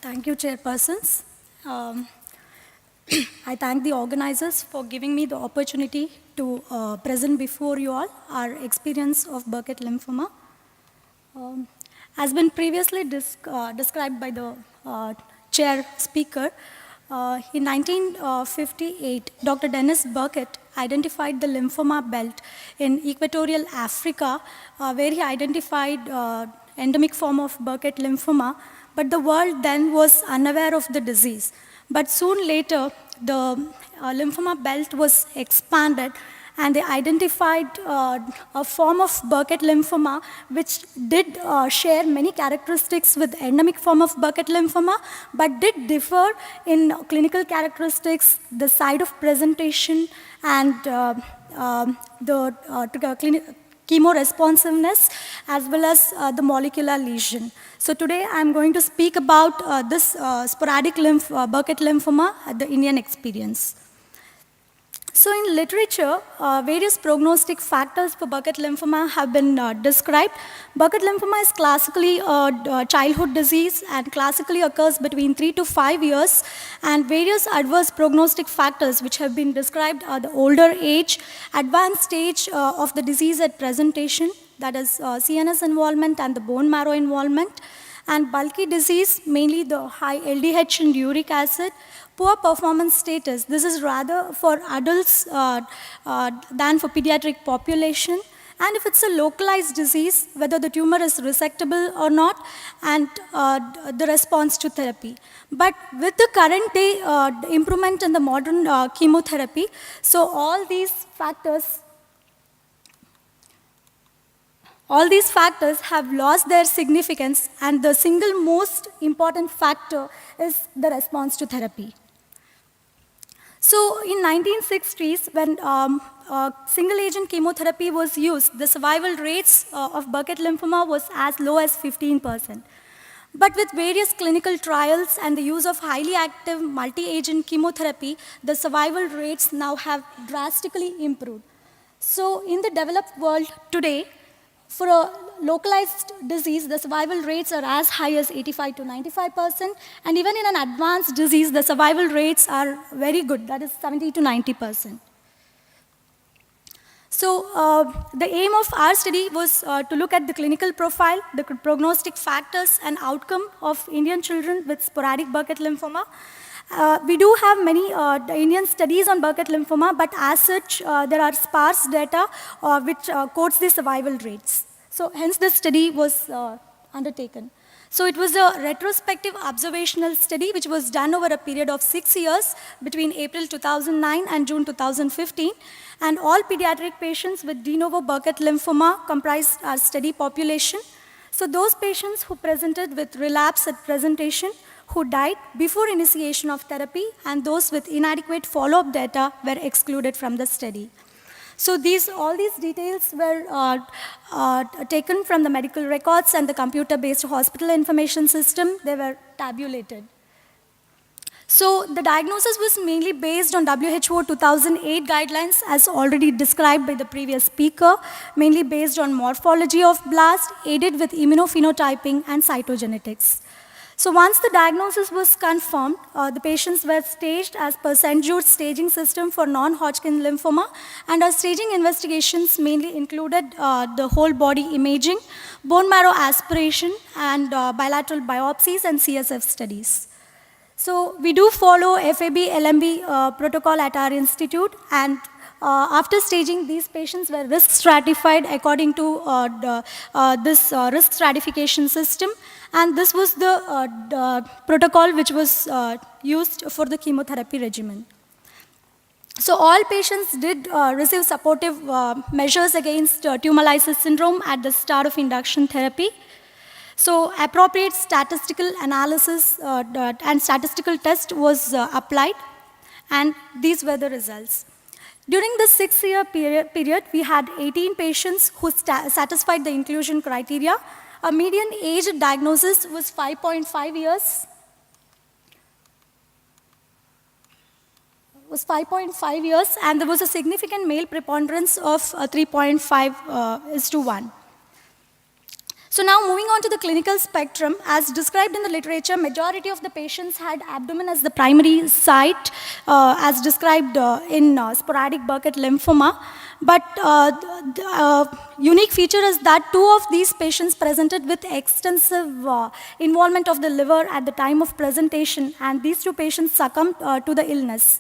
Thank you, chairpersons. I thank the organizers for giving me the opportunity to present before you all our experience of Burkitt lymphoma. As been previously described by the chair speaker, in 1958, Dr. Dennis Burkitt identified the lymphoma belt in equatorial Africa, where he identified endemic form of Burkitt lymphoma, but the world then was unaware of the disease. But soon later, the lymphoma belt was expanded and they identified a form of Burkitt lymphoma which did share many characteristics with endemic form of Burkitt lymphoma, but did differ in clinical characteristics, the site of presentation, and the chemoresponsiveness, as well as the molecular lesion. So today I'm going to speak about this sporadic Burkitt lymphoma, the Indian experience. So in literature, various prognostic factors for Burkitt lymphoma have been described. Burkitt lymphoma is classically a childhood disease and classically occurs between 3 to 5 years. And various adverse prognostic factors which have been described are the older age, advanced stage of the disease at presentation, that is CNS involvement and the bone marrow involvement, and bulky disease, mainly the high LDH and uric acid, poor performance status. This is rather for adults than for pediatric population. And if it's a localized disease, whether the tumor is resectable or not, and the response to therapy. But with the current day improvement in the modern chemotherapy, so all these factors have lost their significance, and the single most important factor is the response to therapy. So in 1960s, when single-agent chemotherapy was used, the survival rates of Burkitt lymphoma was as low as 15%. But with various clinical trials and the use of highly active multi-agent chemotherapy, the survival rates now have drastically improved. So in the developed world today, for a localized disease, the survival rates are as high as 85 to 95%, and even in an advanced disease, the survival rates are very good, that is 70 to 90%. So the aim of our study was to look at the clinical profile, the prognostic factors and outcome of Indian children with sporadic Burkitt lymphoma. We do have many Indian studies on Burkitt lymphoma, but as such, there are sparse data which quotes the survival rates. So hence this study was undertaken. So it was a retrospective observational study which was done over a period of 6 years between April 2009 and June 2015. And all pediatric patients with de novo Burkitt lymphoma comprised our study population. So those patients who presented with relapse at presentation, who died before initiation of therapy, and those with inadequate follow-up data were excluded from the study. So all these details were taken from the medical records and the computer-based hospital information system. They were tabulated. So the diagnosis was mainly based on WHO 2008 guidelines, as already described by the previous speaker, mainly based on morphology of blast, aided with immunophenotyping and cytogenetics. So once the diagnosis was confirmed, the patients were staged as per St. Jude's staging system for non-Hodgkin lymphoma, and our staging investigations mainly included the whole body imaging, bone marrow aspiration, and bilateral biopsies and CSF studies. So we do follow FAB LMB protocol at our institute, and after staging, these patients were risk stratified according to this risk stratification system, and this was the protocol which was used for the chemotherapy regimen. So all patients did receive supportive measures against tumor lysis syndrome at the start of induction therapy. So appropriate statistical analysis and statistical test was applied, and these were the results. During the 6-year period, we had 18 patients who satisfied the inclusion criteria. A median age at diagnosis was 5.5 years. And there was a significant male preponderance of 3.5:1. So now moving on to the clinical spectrum, as described in the literature, majority of the patients had abdomen as the primary site, as described in sporadic Burkitt lymphoma. But the unique feature is that 2 of these patients presented with extensive involvement of the liver at the time of presentation, and these 2 patients succumbed to the illness.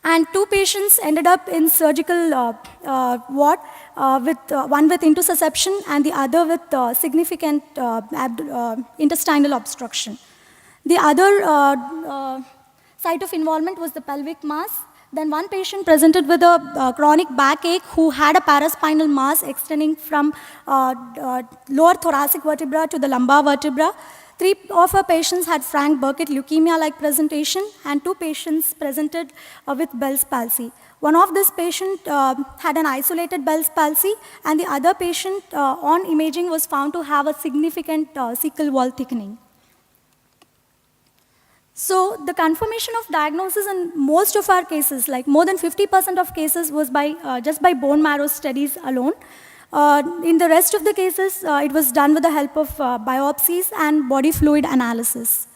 And 2 patients ended up in surgical ward, one with intussusception and the other with significant intestinal obstruction. The other site of involvement was the pelvic mass. Then 1 patient presented with a chronic backache who had a paraspinal mass extending from lower thoracic vertebra to the lumbar vertebra. 3 of our patients had frank Burkitt leukemia-like presentation, and 2 patients presented with Bell's palsy. One of this patient had an isolated Bell's palsy, and the other patient on imaging was found to have a significant cecal wall thickening. So the confirmation of diagnosis in most of our cases, like more than 50% of cases, was by just by bone marrow studies alone. In the rest of the cases, it was done with the help of biopsies and body fluid analysis.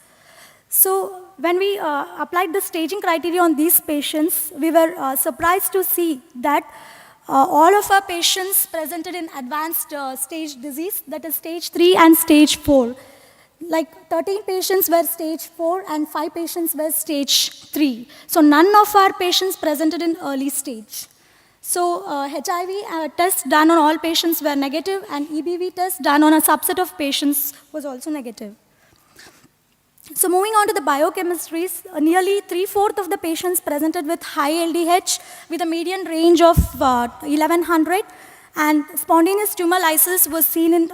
So when we applied the staging criteria on these patients, we were surprised to see that all of our patients presented in advanced stage disease, that is stage 3 and stage 4. Like 13 patients were stage 4 and 5 patients were stage 3. So none of our patients presented in early stage. So HIV tests done on all patients were negative, and EBV tests done on a subset of patients was also negative. So moving on to the biochemistries, nearly 3/4 of the patients presented with high LDH with a median range of 1100, and spontaneous tumor lysis was seen in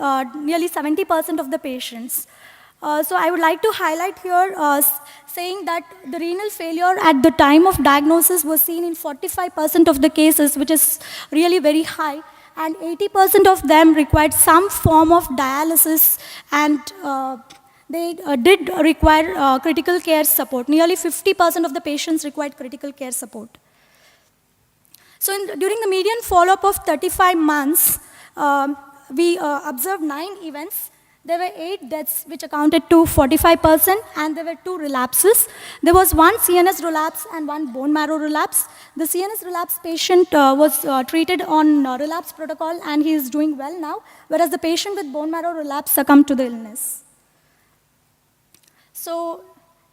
nearly 70% of the patients. So I would like to highlight here saying that the renal failure at the time of diagnosis was seen in 45% of the cases, which is really very high, and 80% of them required some form of dialysis, and they did require critical care support. Nearly 50% of the patients required critical care support. So during the median follow-up of 35 months, we observed 9 events. There were 8 deaths, which accounted to 45%, and there were 2 relapses. There was 1 CNS relapse and 1 bone marrow relapse. The CNS relapse patient was treated on relapse protocol, and he is doing well now, whereas the patient with bone marrow relapse succumbed to the illness. So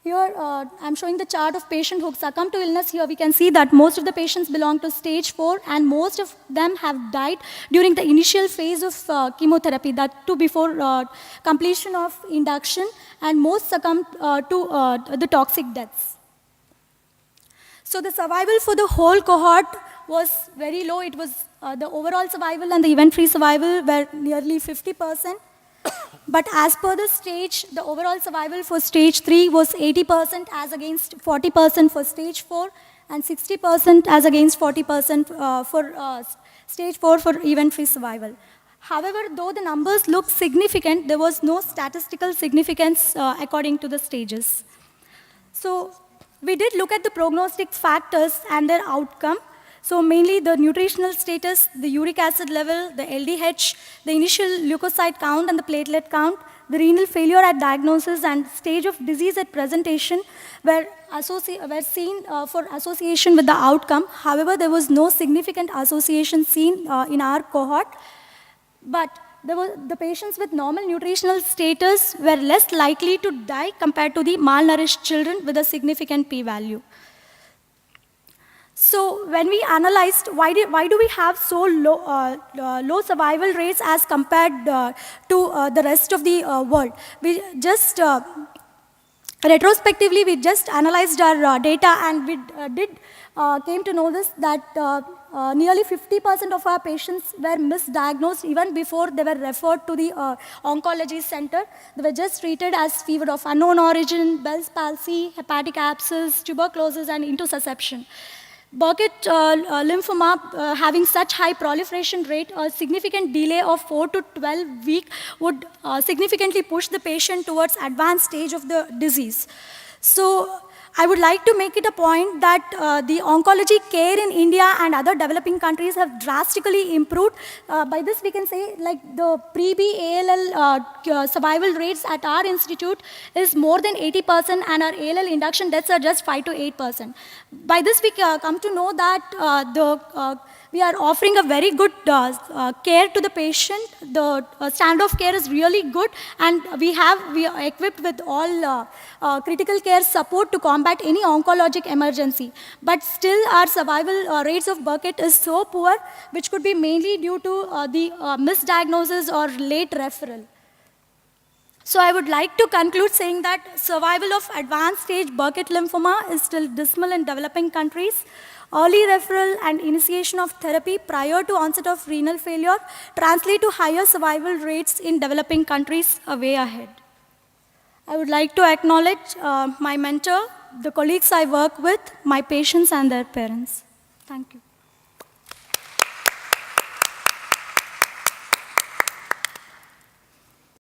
here, I'm showing the chart of patient who succumbed to illness. Here we can see that most of the patients belong to stage 4, and most of them have died during the initial phase of chemotherapy, that too before completion of induction, and most succumbed to the toxic deaths. So the survival for the whole cohort was very low. It was the overall survival and the event-free survival were nearly 50%. But as per the stage, the overall survival for stage 3 was 80% as against 40% for stage 4, and 60% as against 40% for stage 4 for event-free survival. However, though the numbers look significant, there was no statistical significance according to the stages. So we did look at the prognostic factors and their outcome. So mainly the nutritional status, the uric acid level, the LDH, the initial leukocyte count and the platelet count, the renal failure at diagnosis, and stage of disease at presentation were seen for association with the outcome. However, there was no significant association seen in our cohort. But the patients with normal nutritional status were less likely to die compared to the malnourished children with a significant p-value. So when we analyzed why do we have so low survival rates as compared to the rest of the world, we just retrospectively we just analyzed our data, and we came to know this that nearly 50% of our patients were misdiagnosed even before they were referred to the oncology center. They were just treated as fever of unknown origin, Bell's palsy, hepatic abscess, tuberculosis, and intussusception. Burkitt lymphoma having such high proliferation rate, a significant delay of 4 to 12 weeks would significantly push the patient towards advanced stage of the disease. So I would like to make it a point that the oncology care in India and other developing countries have drastically improved. By this we can say like the pre-B-ALL survival rates at our institute is more than 80% and our ALL induction deaths are just 5 to 8%. By this we come to know that we are offering a very good care to the patient. The standard of care is really good, and we are equipped with all critical care support to combat any oncologic emergency. But still, our survival rates of Burkitt is so poor, which could be mainly due to the misdiagnosis or late referral. So I would like to conclude saying that survival of advanced stage Burkitt lymphoma is still dismal in developing countries. Early referral and initiation of therapy prior to onset of renal failure translate to higher survival rates in developing countries way ahead. I would like to acknowledge my mentor, the colleagues I work with, my patients and their parents. Thank you.